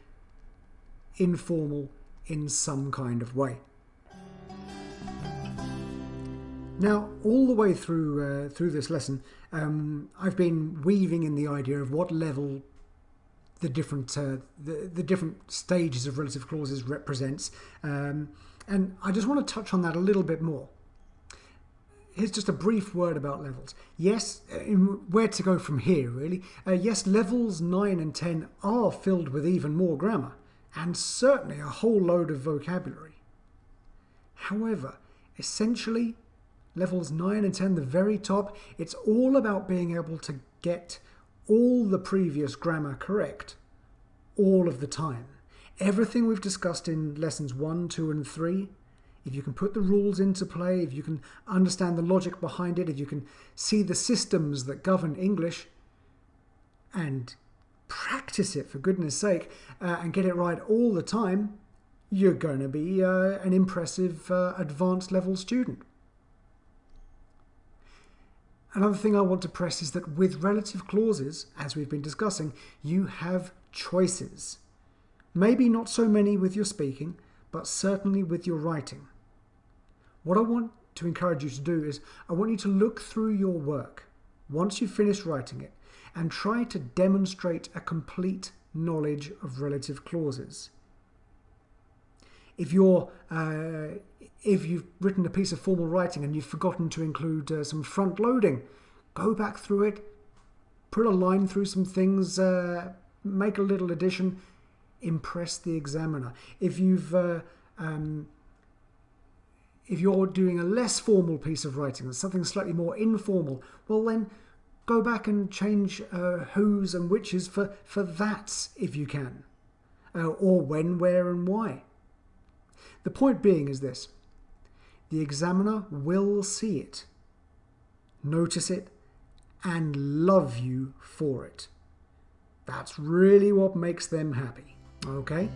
informal in some kind of way. Now, all the way through this lesson, I've been weaving in the idea of what level the different stages of relative clauses represents, and I just want to touch on that a little bit more. Here's just a brief word about levels. Yes, where to go from here, really. Yes, levels 9 and 10 are filled with even more grammar, and certainly a whole load of vocabulary. However, essentially, levels 9 and 10, the very top, it's all about being able to get all the previous grammar correct all of the time. Everything we've discussed in lessons 1, 2 and 3, if you can put the rules into play, if you can understand the logic behind it, if you can see the systems that govern English and practice it for goodness sake and get it right all the time, you're going to be an impressive advanced level student. Another thing I want to press is that with relative clauses, as we've been discussing, you have choices. Maybe not so many with your speaking, but certainly with your writing. What I want to encourage you to do is I want you to look through your work once you've finished writing it and try to demonstrate a complete knowledge of relative clauses. If you've written a piece of formal writing and you've forgotten to include some front loading, go back through it, put a line through some things, make a little addition, impress the examiner. If you're doing a less formal piece of writing, something slightly more informal, well then go back and change whos and whiches for that's if you can, or when, where and why. The point being is this: the examiner will see it, notice it, and love you for it. That's really what makes them happy, okay?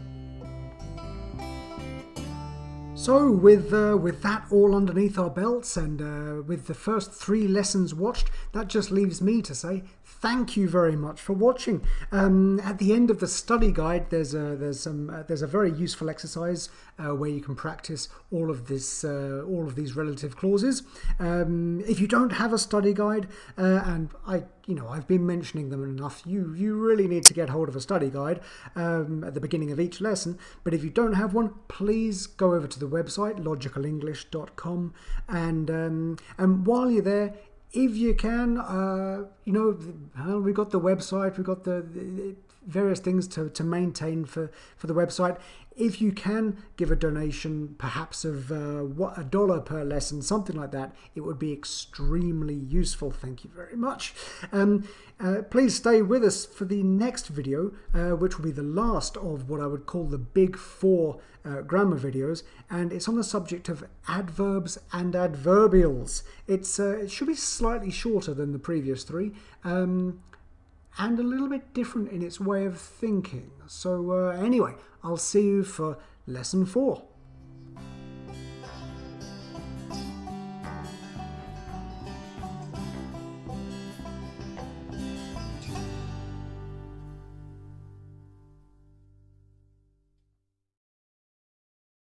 So with that all underneath our belts and with the first 3 lessons watched, that just leaves me to say thank you very much for watching. At the end of the study guide, there's a very useful exercise where you can practice all of these relative clauses. If you don't have a study guide, and I've been mentioning them enough, you really need to get hold of a study guide at the beginning of each lesson. But if you don't have one, please go over to the website logicalenglish.com, and while you're there, if you can, we've got the website, we've got the various things to maintain for the website. If you can give a donation, perhaps of $1 per lesson, something like that, it would be extremely useful. Thank you very much. Please stay with us for the next video, which will be the last of what I would call the big four grammar videos, and it's on the subject of adverbs and adverbials. It should be slightly shorter than the previous three, and a little bit different in its way of thinking. So anyway, I'll see you for lesson 4.